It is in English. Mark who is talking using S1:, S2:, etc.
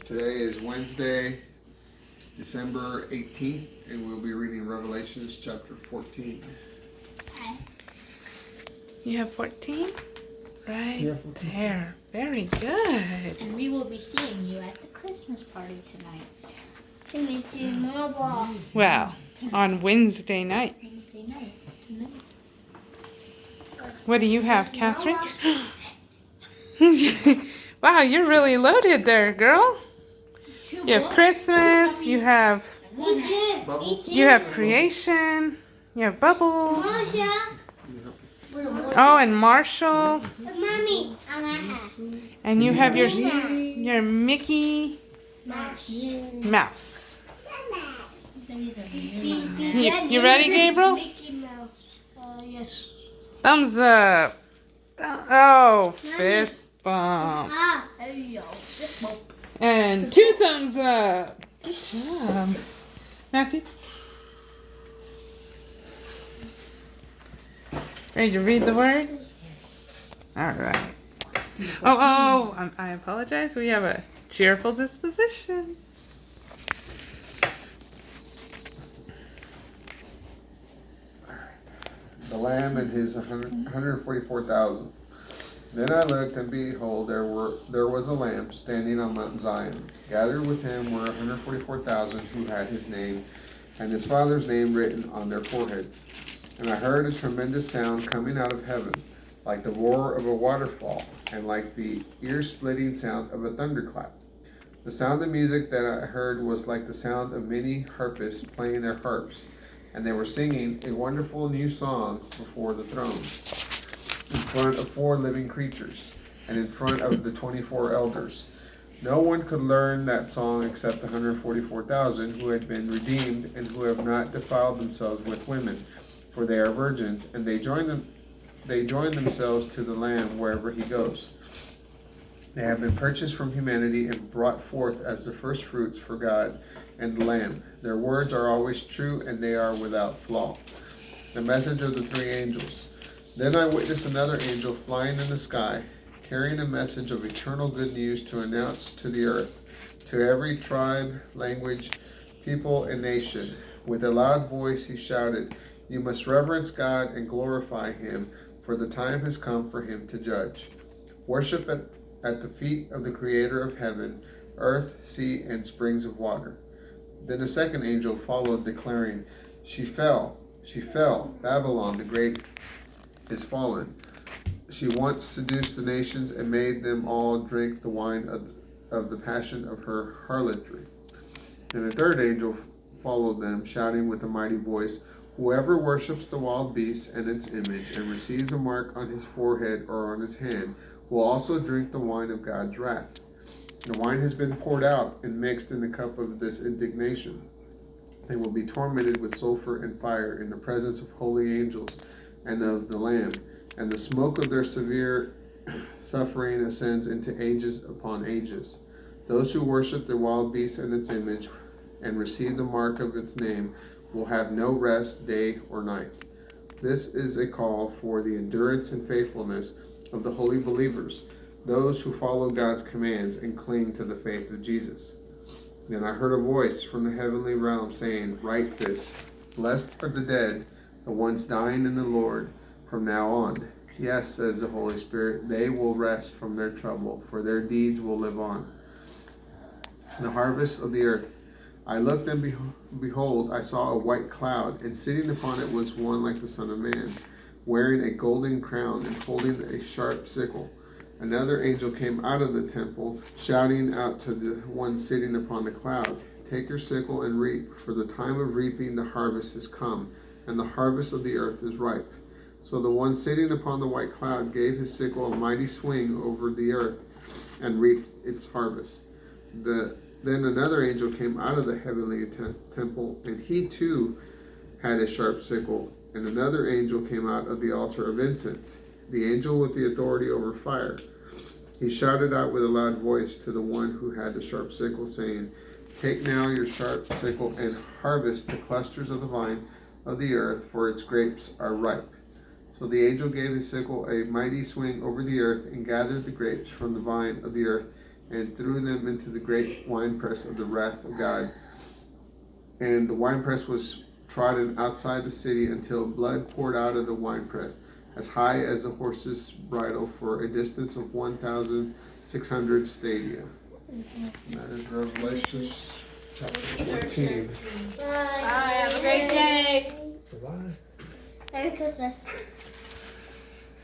S1: Today is Wednesday, December 18th, and we'll be reading Revelations chapter 14.
S2: You have 14? Right
S1: 14.
S2: there. Very good.
S3: And we will be seeing you at the Christmas party tonight.
S2: Well, on Wednesday night.
S3: Wednesday night. Tonight.
S2: What do you have, Catherine? Wow, you're really loaded there, girl. You have Christmas, you have
S1: Bubbles?
S2: you have creation, you have bubbles. Oh, and Marshall. And you have your Mickey Mouse. You ready, Gabriel?
S3: Yes.
S2: Thumbs up. Oh, fist bump. And 2 thumbs up. Good job. Matthew? Ready to read the word?
S3: Yes.
S2: All right. Oh, I apologize. We have a cheerful disposition.
S1: The Lamb and his 144,000. Then I looked, and behold, there was a Lamb standing on Mount Zion. Gathered with him were 144,000 who had his name and his Father's name written on their foreheads. And I heard a tremendous sound coming out of heaven, like the roar of a waterfall, and like the ear-splitting sound of a thunderclap. The sound of music that I heard was like the sound of many harpists playing their harps, and they were singing a wonderful new song before the throne, in front of 4 living creatures, and in front of the 24 elders. No one could learn that song except the 144,000 who had been redeemed and who have not defiled themselves with women, for they are virgins, and they join themselves to the Lamb wherever he goes. They have been purchased from humanity and brought forth as the first fruits for God and the Lamb. Their words are always true, and they are without flaw. The message of the 3 angels. Then I witnessed another angel flying in the sky, carrying a message of eternal good news to announce to the earth, to every tribe, language, people, and nation. With a loud voice he shouted, "You must reverence God and glorify him, for the time has come for him to judge. Worship at the feet of the Creator of heaven, earth, sea, and springs of water." Then a second angel followed, declaring, She fell, Babylon the Great is fallen. She once seduced the nations and made them all drink the wine of the passion of her harlotry. And a third angel followed them, shouting with a mighty voice, "Whoever worships the wild beast and its image, and receives a mark on his forehead or on his hand, will also drink the wine of God's wrath. The wine has been poured out and mixed in the cup of this indignation. They will be tormented with sulfur and fire in the presence of holy angels and of the Lamb, and the smoke of their severe suffering ascends into ages upon ages. Those who worship the wild beast and its image and receive the mark of its name will have no rest day or night. This is a call for the endurance and faithfulness of the holy believers, those who follow God's commands and cling to the faith of Jesus. Then I heard a voice from the heavenly realm saying, "Write this, blessed are the dead, the ones dying in the Lord, from now on. Yes, says the Holy Spirit, they will rest from their trouble, for their deeds will live on." The harvest of the earth. I looked, and behold, I saw a white cloud, and sitting upon it was one like the Son of Man, wearing a golden crown and holding a sharp sickle. Another angel came out of the temple, shouting out to the one sitting upon the cloud, "Take your sickle and reap, for the time of reaping the harvest has come, and the harvest of the earth is ripe." So the one sitting upon the white cloud gave his sickle a mighty swing over the earth, and reaped its harvest. Then another angel came out of the heavenly temple, and he too had a sharp sickle. And another angel came out of the altar of incense, the angel with the authority over fire. He shouted out with a loud voice to the one who had the sharp sickle, saying, "Take now your sharp sickle and harvest the clusters of the vine of the earth, for its grapes are ripe." So the angel gave his sickle a mighty swing over the earth and gathered the grapes from the vine of the earth and threw them into the great winepress of the wrath of God. And the winepress was trodden outside the city until blood poured out of the winepress, as high as a horse's bridle, for a distance of 1,600 stadia. That is Revelation chapter 14.
S3: Bye. Have a great day.
S4: Bye.
S3: Merry Christmas.